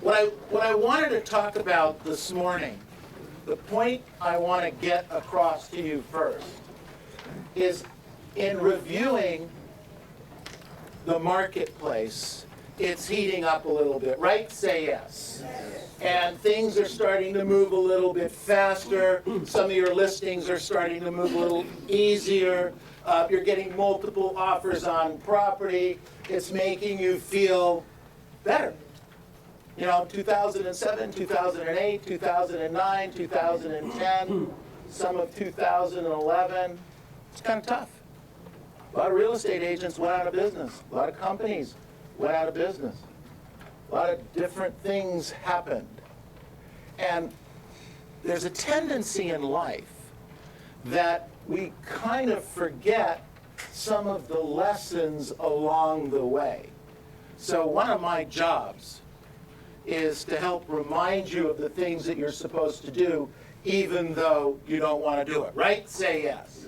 What I wanted to talk about this morning, the point I want to get across to you first, is in reviewing the marketplace, it's heating up a little bit, right? Say yes. And things are starting to move a little bit faster. Some of your listings are starting to move a little easier. You're getting multiple offers on property. It's making you feel better. You know, 2007, 2008, 2009, 2010, some of 2011, it's kind of tough. A lot of real estate agents went out of business. A lot of companies went out of business. A lot of different things happened. And there's a tendency in life that we kind of forget some of the lessons along the way. So one of my jobs is to help remind you of the things that you're supposed to do, even though you don't want to do it, right? Say yes.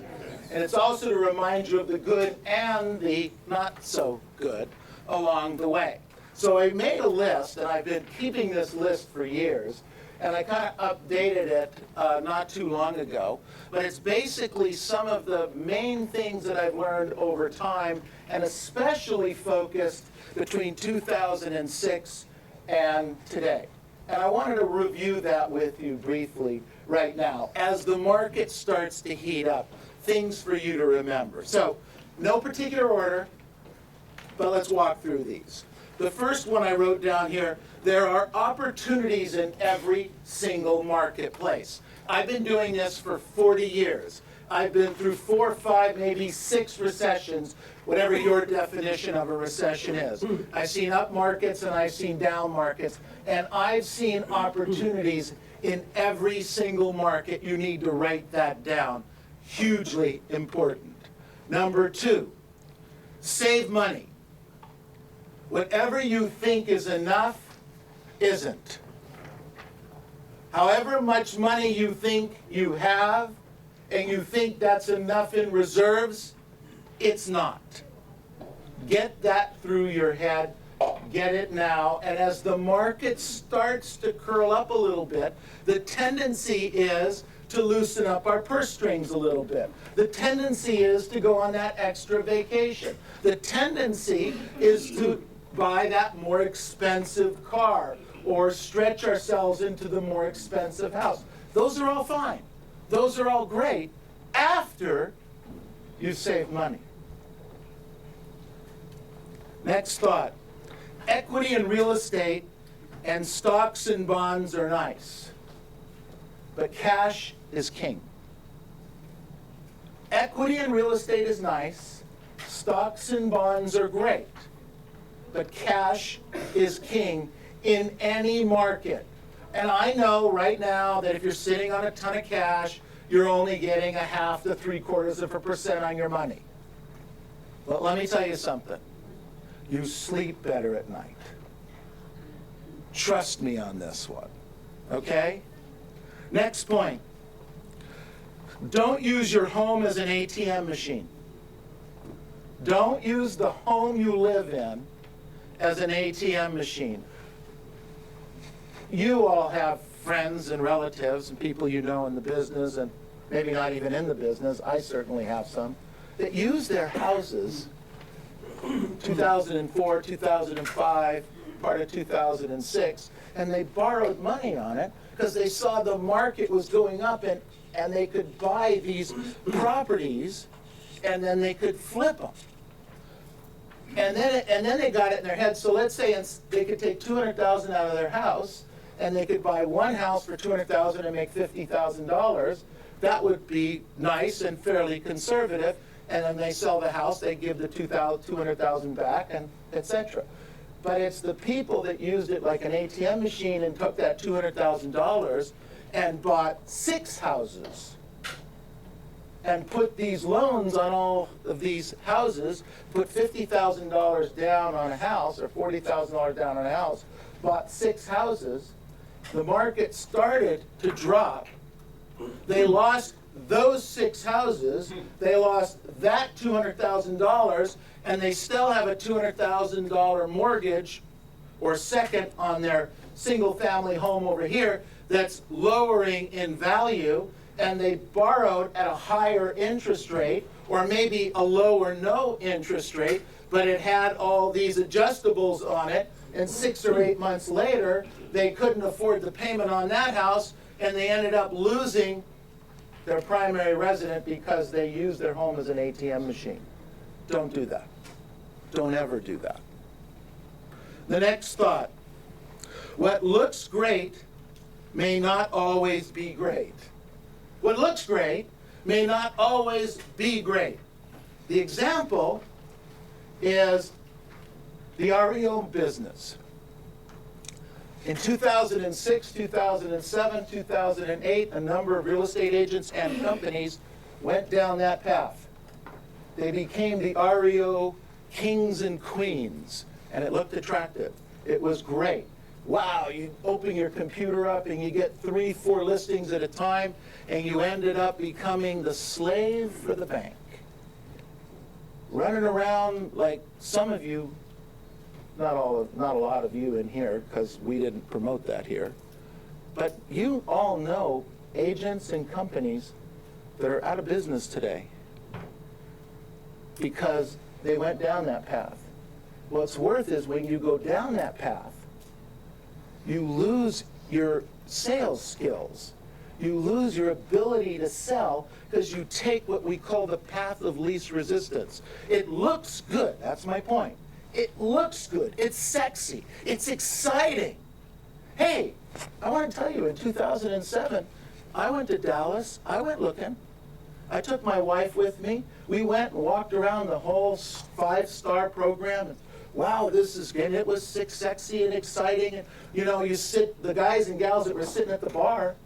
And it's also to remind you of the good and the not so good along the way. So I made a list, and I've been keeping this list for years, and I kind of updated it not too long ago. But it's basically some of the main things that I've learned over time, and especially focused between 2006 and today. And I wanted to review that with you briefly right now. As the market starts to heat up, things for you to remember. So, no particular order, but let's walk through these. The first one I wrote down here, there are opportunities in every single marketplace. I've been doing this for 40 years. I've been through 4, 5, maybe 6 recessions, whatever your definition of a recession is. I've seen up markets and I've seen down markets, and I've seen opportunities in every single market. You need to write that down. Hugely important. Number 2, save money. Whatever you think is enough, isn't. However much money you think you have, and you think that's enough in reserves, it's not. Get that through your head. Get it now. And as the market starts to curl up a little bit, the tendency is to loosen up our purse strings a little bit. The tendency is to go on that extra vacation. The tendency is to buy that more expensive car or stretch ourselves into the more expensive house. Those are all fine. Those are all great after you save money. Next thought. Equity in real estate and stocks and bonds are nice, but cash is king. Equity in real estate is nice, stocks and bonds are great, but cash is king in any market. And I know right now that if you're sitting on a ton of cash, you're only getting 0.5 to 0.75% on your money. But let me tell you something. You sleep better at night. Trust me on this one. Okay? Next point. Don't use your home as an ATM machine. Don't use the home you live in as an ATM machine. You all have friends and relatives and people you know in the business, and maybe not even in the business, I certainly have some, that use their houses 2004, 2005, part of 2006, and they borrowed money on it because they saw the market was going up, and they could buy these properties and then they could flip them. And then they got it in their head. So let's say they could take $200,000 out of their house, and they could buy one house for $200,000 and make $50,000. That would be nice and fairly conservative. And then they sell the house, they give the $200,000 back, and etc. But it's the people that used it like an ATM machine and took that $200,000 and bought 6 houses and put these loans on all of these houses, put $50,000 down on a house or $40,000 down on a house, bought 6 houses. The market started to drop. They lost those 6 houses, they lost that $200,000, and they still have a $200,000 mortgage or second on their single-family home over here that's lowering in value, and they borrowed at a higher interest rate, or maybe a low or no interest rate, but it had all these adjustables on it, and 6 or 8 months later, they couldn't afford the payment on that house, and they ended up losing their primary resident because they used their home as an ATM machine. Don't do that. Don't ever do that. The next thought. What looks great may not always be great. What looks great may not always be great. The example is the REO business. In 2006, 2007, 2008, a number of real estate agents and companies went down that path. They became the REO kings and queens, and it looked attractive. It was great. Wow, you open your computer up and you get 3, 4 listings at a time, and you ended up becoming the slave for the bank. Running around like some of you, not a lot of you in here, because we didn't promote that here, but you all know agents and companies that are out of business today because they went down that path. What's worth is when you go down that path, you lose your sales skills. You lose your ability to sell because you take what we call the path of least resistance. It looks good, that's my point. It looks good, it's sexy, it's exciting. Hey, I want to tell you, in 2007, I went to Dallas, I went looking. I took my wife with me. We went and walked around the whole 5-star program. And, wow, this is good. It was sexy and exciting. And, you know, the guys and gals that were sitting at the bar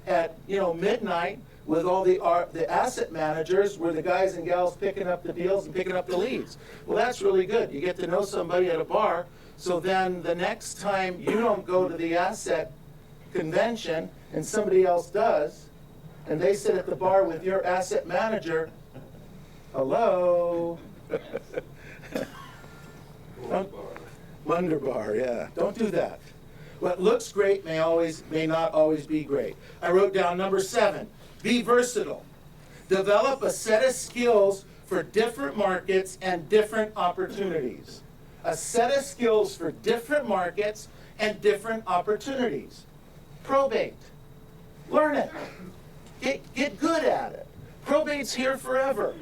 at, midnight with all the asset managers were the guys and gals picking up the deals and picking up the leads. Well, that's really good. You get to know somebody at a bar, so then the next time you don't go to the asset convention and somebody else does, and they sit at the bar with your asset manager, hello? Wonder bar, yeah. Don't do that. What looks great may not always be great. I wrote down number 7. Be versatile. Develop a set of skills for different markets and different opportunities. A set of skills for different markets and different opportunities. Probate. Learn it. Get good at it. Probate's here forever.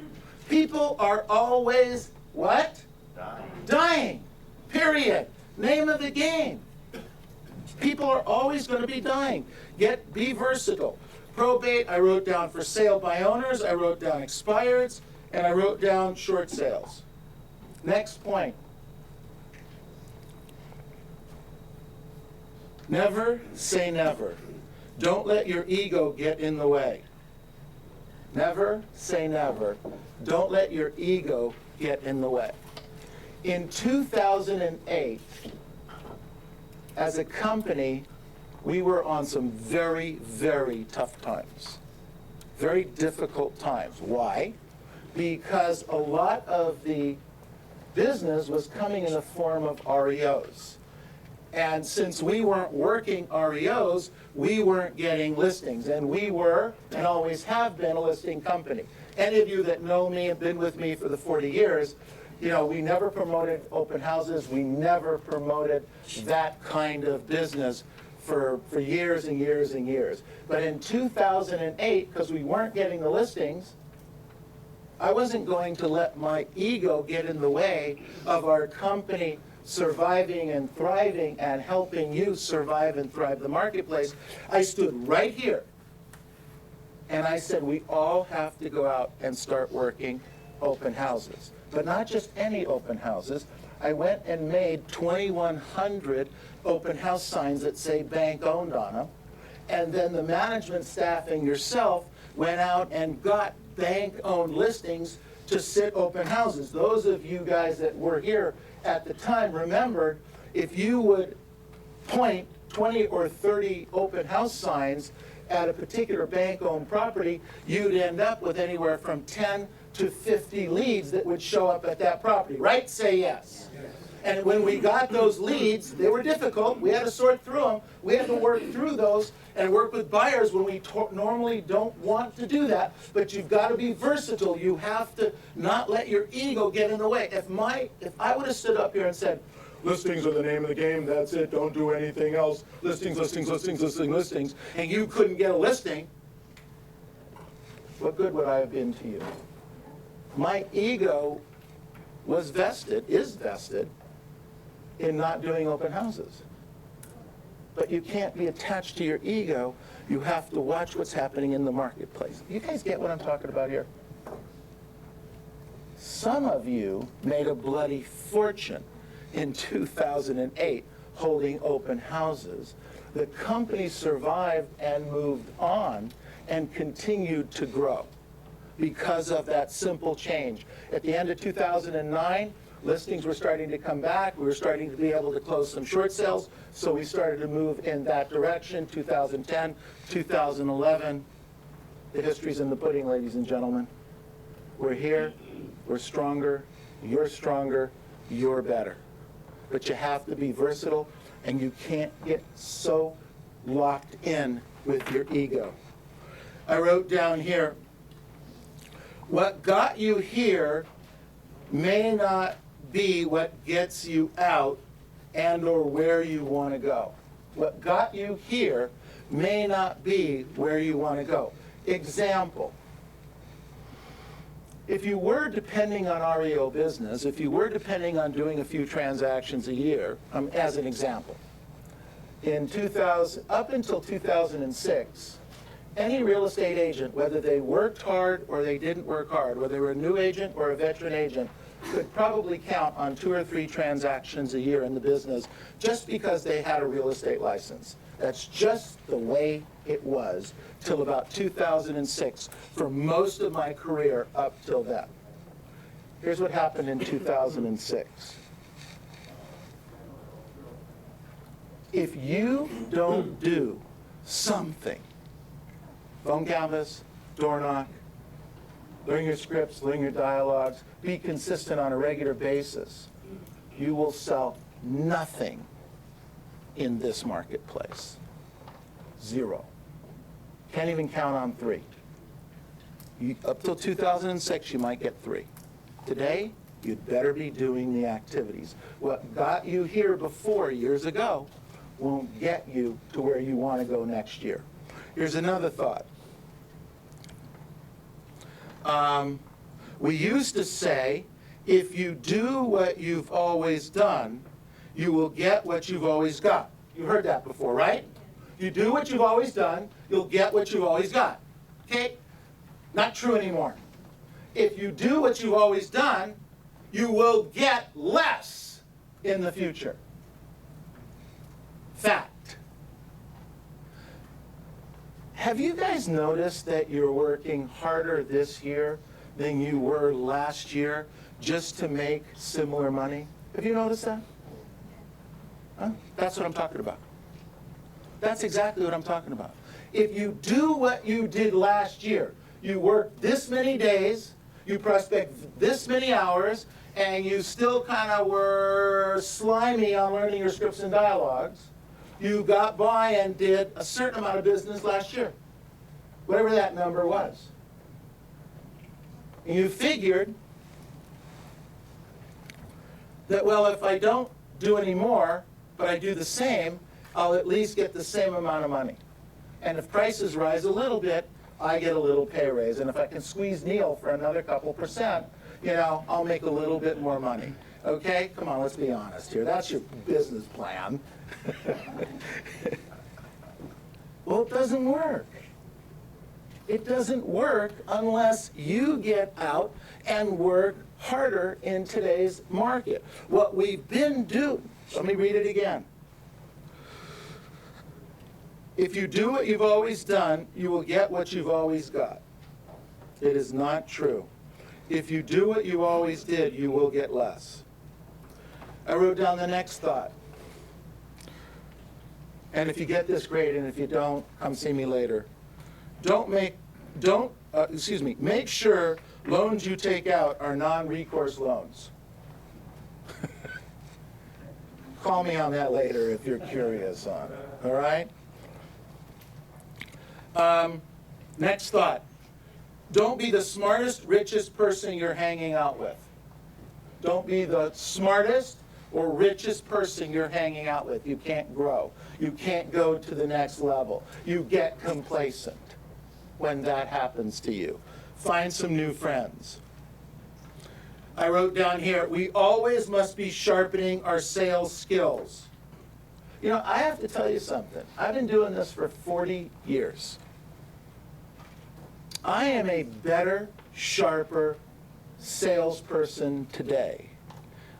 People are always, what? Dying. Period. Name of the game. People are always going to be dying. Be versatile. Probate, I wrote down for sale by owners, I wrote down expireds, and I wrote down short sales. Next point. Never say never. Don't let your ego get in the way. Never say never. Don't let your ego get in the way. In 2008, as a company, we were on some very, very tough times. Very difficult times. Why? Because a lot of the business was coming in the form of REOs. And since we weren't working REOs, we weren't getting listings. And we were, and always have been, a listing company. Any of you that know me and been with me for the 40 years, we never promoted open houses. We never promoted that kind of business for years and years and years. But in 2008, because we weren't getting the listings, I wasn't going to let my ego get in the way of our company surviving and thriving and helping you survive and thrive the marketplace. I stood right here and I said, we all have to go out and start working open houses. But not just any open houses. I went and made 2,100 open house signs that say bank owned on them. And then the management staff and yourself went out and got bank owned listings to sit open houses. Those of you guys that were here at the time remembered, if you would point 20 or 30 open house signs at a particular bank owned property, you'd end up with anywhere from 10 to 50 leads that would show up at that property, right? Say yes. And when we got those leads, they were difficult. We had to sort through them. We had to work through those and work with buyers when we normally don't want to do that. But you've got to be versatile. You have to not let your ego get in the way. If I would have stood up here and said, listings are the name of the game, that's it, don't do anything else, listings, listings, listings, listings, listings, and you couldn't get a listing, what good would I have been to you? My ego is vested in not doing open houses. But you can't be attached to your ego. You have to watch what's happening in the marketplace. You guys get what I'm talking about here? Some of you made a bloody fortune in 2008 holding open houses. The company survived and moved on and continued to grow because of that simple change. At the end of 2009, listings were starting to come back. We were starting to be able to close some short sales, so we started to move in that direction. 2010, 2011, the history's in the pudding, ladies and gentlemen. We're here, we're stronger, you're better. But you have to be versatile, and you can't get so locked in with your ego. I wrote down here, what got you here may not be what gets you out and or where you want to go. What got you here may not be where you want to go. Example. If you were depending on REO business, if you were depending on doing a few transactions a year, as an example, in 2000, up until 2006, any real estate agent, whether they worked hard or they didn't work hard, whether they were a new agent or a veteran agent, could probably count on 2 or 3 transactions a year in the business just because they had a real estate license. That's just the way it was till about 2006 for most of my career up till then. Here's what happened in 2006. If you don't do something, phone canvas, door knock, learn your scripts, learn your dialogues, be consistent on a regular basis, you will sell nothing in this marketplace. 0. Can't even count on 3. Up till 2006, you might get 3. Today, you'd better be doing the activities. What got you here before, years ago, won't get you to where you want to go next year. Here's another thought. We used to say, if you do what you've always done, you will get what you've always got. You heard that before, right? You do what you've always done, you'll get what you've always got. Okay? Not true anymore. If you do what you've always done, you will get less in the future. Fact. Have you guys noticed that you're working harder this year than you were last year just to make similar money? Have you noticed that? Huh? That's what I'm talking about. That's exactly what I'm talking about. If you do what you did last year, you work this many days, you prospect this many hours, and you still kind of were slimy on learning your scripts and dialogues, you got by and did a certain amount of business last year, whatever that number was. And you figured that, well, if I don't do any more, but I do the same, I'll at least get the same amount of money. And if prices rise a little bit, I get a little pay raise. And if I can squeeze Neil for another couple percent, I'll make a little bit more money. Okay? Come on, let's be honest here. That's your business plan. Well, it doesn't work. It doesn't work unless you get out and work harder in today's market. What we've been doing, let me read it again. If you do what you've always done, you will get what you've always got. It is not true. If you do what you always did, you will get less. I wrote down the next thought. And if you get this, great, and if you don't, come see me later. Make sure loans you take out are non-recourse loans. Call me on that later if you're curious on it, all right? Next thought. Don't be the smartest, richest person you're hanging out with. Don't be the smartest or richest person you're hanging out with. You can't grow. You can't go to the next level. You get complacent when that happens to you. Find some new friends. I wrote down here, we always must be sharpening our sales skills. You know, I have to tell you something. I've been doing this for 40 years. I am a better, sharper salesperson today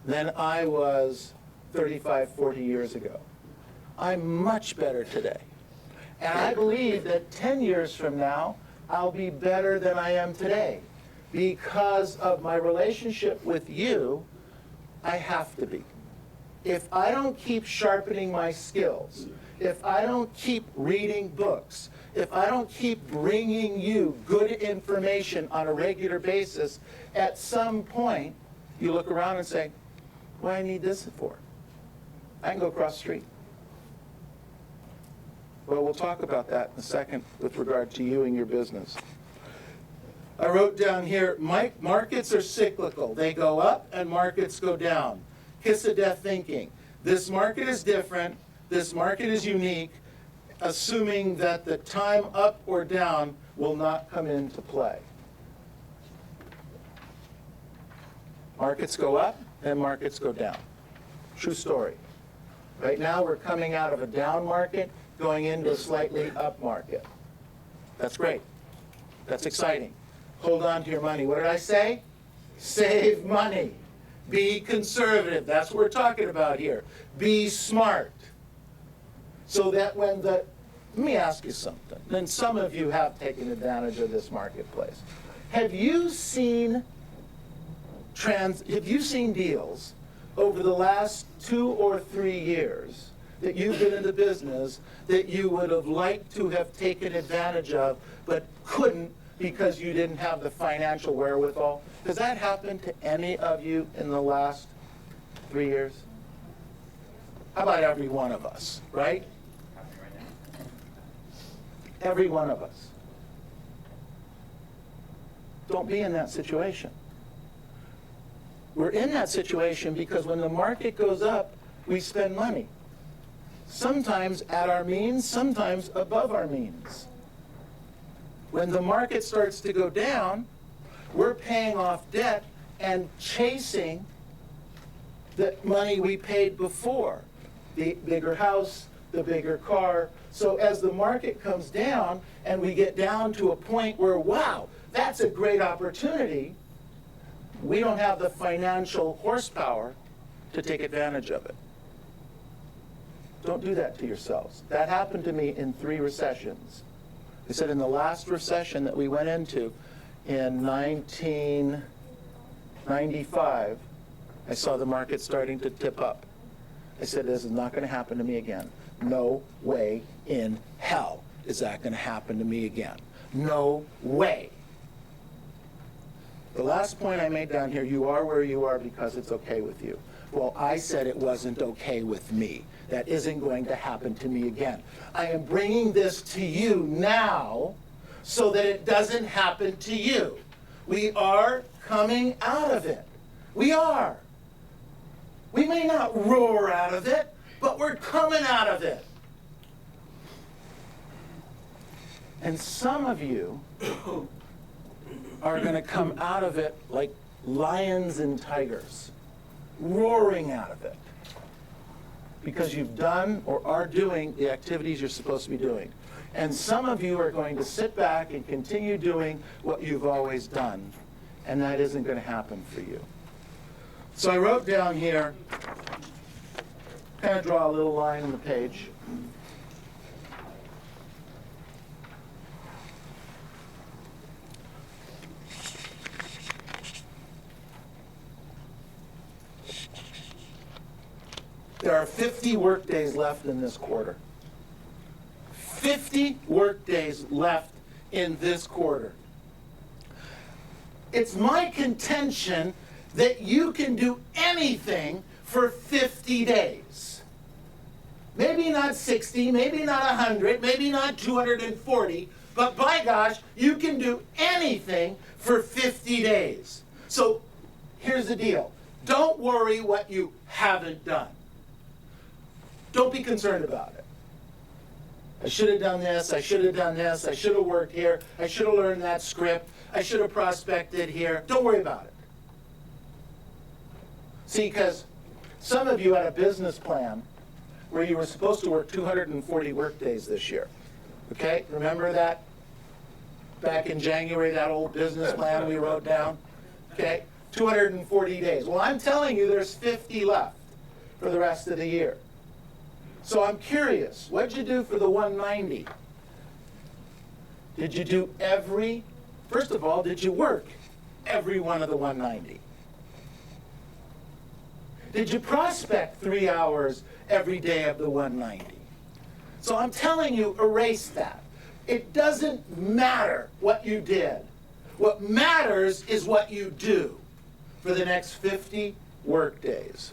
than I was 35, 40 years ago. I'm much better today. And I believe that 10 years from now, I'll be better than I am today. Because of my relationship with you, I have to be. If I don't keep sharpening my skills, if I don't keep reading books, if I don't keep bringing you good information on a regular basis, at some point, you look around and say, what do I need this for? I can go across the street. Well, we'll talk about that in a second with regard to you and your business. I wrote down here, markets are cyclical. They go up and markets go down. Kiss of death thinking. This market is different. This market is unique, assuming that the time up or down will not come into play. Markets go up and markets go down. True story. Right now we're coming out of a down market, going into a slightly up market. That's great. That's exciting. Hold on to your money. What did I say? Save money. Be conservative. That's what we're talking about here. Be smart. So that when let me ask you something. And some of you have taken advantage of this marketplace. Have you seen deals over the last 2 or 3 years that you've been in the business that you would have liked to have taken advantage of but couldn't because you didn't have the financial wherewithal? Has that happened to any of you in the last 3 years? How about every one of us, right? Every one of us. Don't be in that situation. We're in that situation because when the market goes up, we spend money. Sometimes at our means, sometimes above our means. When the market starts to go down, we're paying off debt and chasing the money we paid before. The bigger house, the bigger car. So as the market comes down and we get down to a point where, wow, that's a great opportunity, we don't have the financial horsepower to take advantage of it. Don't do that to yourselves. That happened to me in 3 recessions. I said in the last recession that we went into in 1995, I saw the market starting to tip up. I said, this is not going to happen to me again. No way in hell is that going to happen to me again. No way. The last point I made down here, you are where you are because it's okay with you. Well, I said it wasn't okay with me. That isn't going to happen to me again. I am bringing this to you now so that it doesn't happen to you. We are coming out of it. We are. We may not roar out of it, but we're coming out of it. And some of you are going to come out of it like lions and tigers, roaring out of it. Because you've done or are doing the activities you're supposed to be doing. And some of you are going to sit back and continue doing what you've always done, and that isn't going to happen for you. So I wrote down here, kind of draw a little line on the page. There are 50 work days left in this quarter. 50 work days left in this quarter. It's my contention that you can do anything for 50 days. Maybe not 60, maybe not 100, maybe not 240, but by gosh, you can do anything for 50 days. So here's the deal. Don't worry what you haven't done. Don't be concerned about it. I should have done this, I should have done this, I should have worked here, I should have learned that script, I should have prospected here. Don't worry about it. See, because some of you had a business plan where you were supposed to work 240 work days this year. Okay? Remember that? Back in January, that old business plan we wrote down? Okay? 240 days. Well, I'm telling you there's 50 left for the rest of the year. So I'm curious, what'd you do for the 190? Did you do first of all, did you work every one of the 190? Did you prospect 3 hours every day of the 190? So I'm telling you, erase that. It doesn't matter what you did. What matters is what you do for the next 50 work days.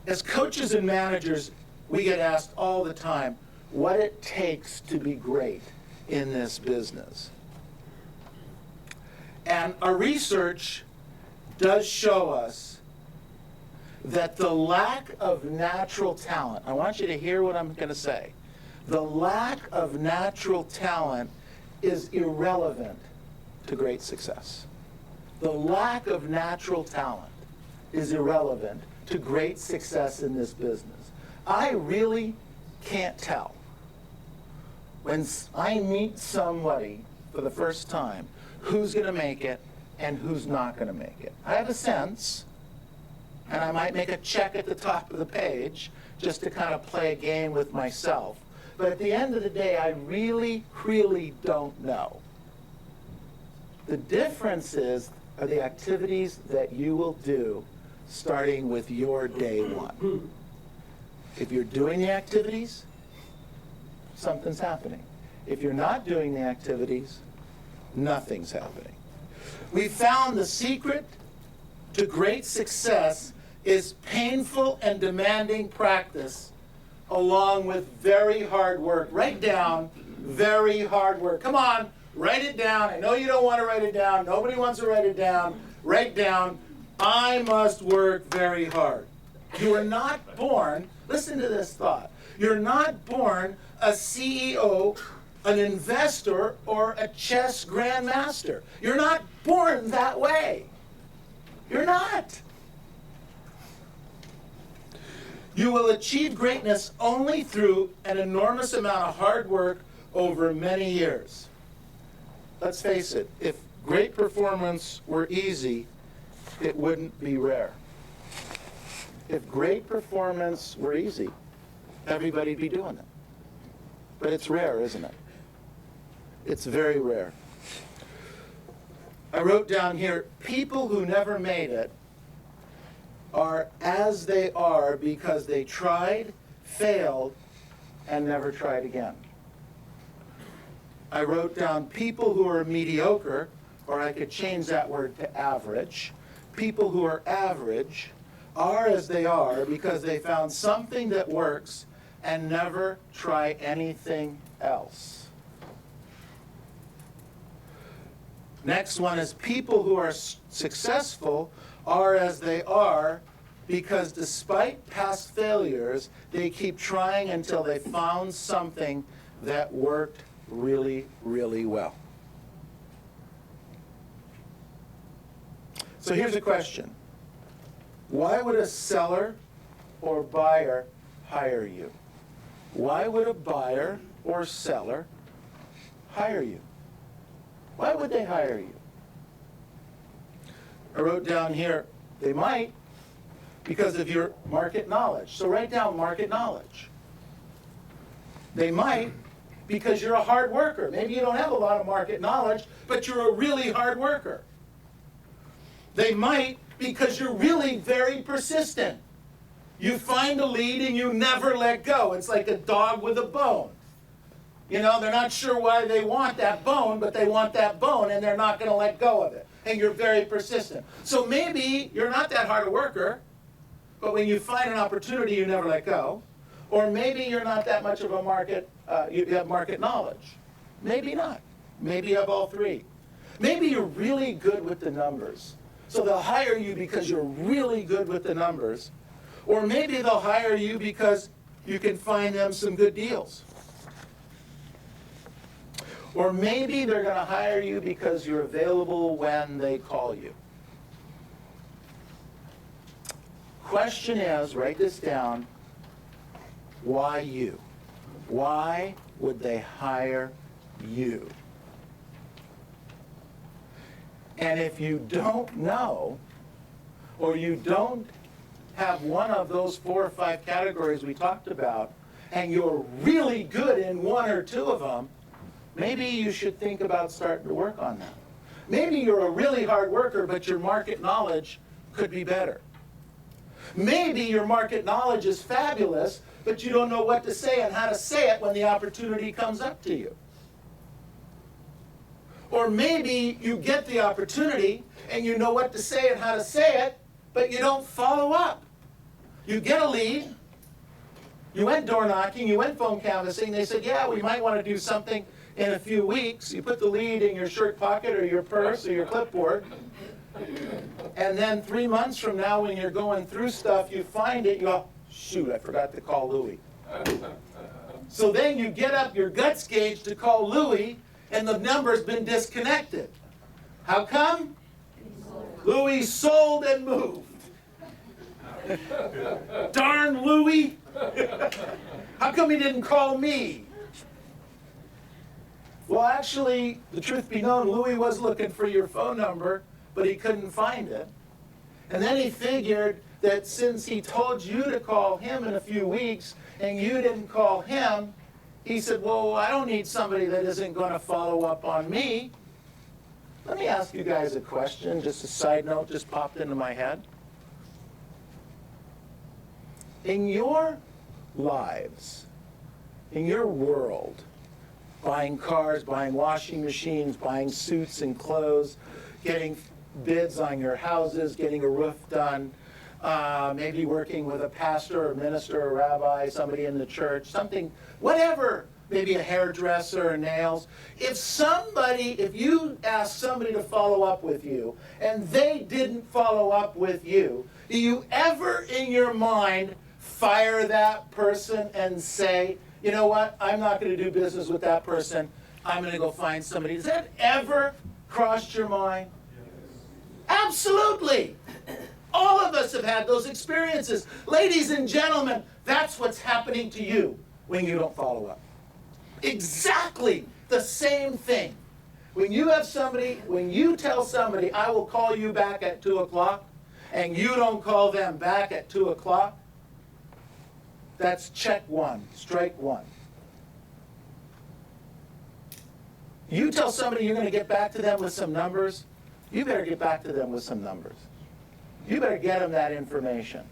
As coaches and managers, we get asked all the time what it takes to be great in this business. And our research does show us that the lack of natural talent, I want you to hear what I'm going to say, the lack of natural talent is irrelevant to great success. The lack of natural talent is irrelevant to great success in this business. I really can't tell when I meet somebody for the first time who's going to make it and who's not going to make it. I have a sense, and I might make a check at the top of the page just to kind of play a game with myself. But at the end of the day, I really, really don't know. The difference are the activities that you will do starting with your day one. If you're doing the activities, something's happening. If you're not doing the activities, nothing's happening. We found the secret to great success is painful and demanding practice along with very hard work. Write down very hard work. Come on, write it down. I know you don't want to write it down. Nobody wants to write it down. Write down, I must work very hard. You are not born, listen to this thought, you're not born a CEO, an investor, or a chess grandmaster. You're not born that way. You're not. You will achieve greatness only through an enormous amount of hard work over many years. Let's face it, if great performance were easy, it wouldn't be rare. If great performance were easy, everybody'd be doing it. But it's rare, isn't it? It's very rare. I wrote down here, people who never made it are as they are because they tried, failed, and never tried again. I wrote down people who are mediocre, or I could change that word to average. People who are average are as they are because they found something that works and never try anything else. Next one is people who are successful are as they are because despite past failures, they keep trying until they found something that worked really, really well. So here's a question. Why would a seller or buyer hire you? Why would a buyer or seller hire you? Why would they hire you? I wrote down here, they might because of your market knowledge. So write down market knowledge. They might because you're a hard worker. Maybe you don't have a lot of market knowledge, but you're a really hard worker. They might because you're really very persistent. You find a lead and you never let go. It's like a dog with a bone. You know, they're not sure why they want that bone, but they want that bone and they're not going to let go of it. And you're very persistent. So maybe you're not that hard a worker, but when you find an opportunity, you never let go. Or maybe you're not that much of a market, you have market knowledge. Maybe not. Maybe you have all three. Maybe you're really good with the numbers. So they'll hire you because you're really good with the numbers. Or maybe they'll hire you because you can find them some good deals. Or maybe they're going to hire you because you're available when they call you. Question is, write this down, why you? Why would they hire you? And if you don't know, or you don't have one of those 4 or 5 categories we talked about, and you're really good in 1 or 2 of them, maybe you should think about starting to work on that. Maybe you're a really hard worker, but your market knowledge could be better. Maybe your market knowledge is fabulous, but you don't know what to say and how to say it when the opportunity comes up to you. Or maybe you get the opportunity and you know what to say and how to say it, but you don't follow up. You get a lead, you went door knocking, you went phone canvassing, they said, yeah, we might want to do something in a few weeks. You put the lead in your shirt pocket or your purse or your clipboard, and then 3 months from now when you're going through stuff, you find it, you go, shoot, I forgot to call Louis. So then you get up your guts gauge to call Louis, and the number's been disconnected. How come? Louis sold and moved. Darn Louis. How come he didn't call me? Well, actually, the truth be known, Louis was looking for your phone number, but he couldn't find it. And then he figured that since he told you to call him in a few weeks and you didn't call him, he said, well, I don't need somebody that isn't going to follow up on me. Let me ask you guys a question, just a side note just popped into my head. In your lives, in your world, buying cars, buying washing machines, buying suits and clothes, getting bids on your houses, getting a roof done, maybe working with a pastor or minister or rabbi, somebody in the church, something, whatever, maybe a hairdresser or nails. If you ask somebody to follow up with you and they didn't follow up with you, do you ever in your mind fire that person and say, you know what, I'm not going to do business with that person, I'm going to go find somebody? Has that ever crossed your mind? Absolutely. All of us have had those experiences. Ladies and gentlemen, that's what's happening to you when you don't follow up. Exactly the same thing. When you tell somebody, I will call you back at 2 o'clock, and you don't call them back at 2 o'clock, that's check 1, strike 1. You tell somebody you're going to get back to them with some numbers, you better get back to them with some numbers. You better get them that information.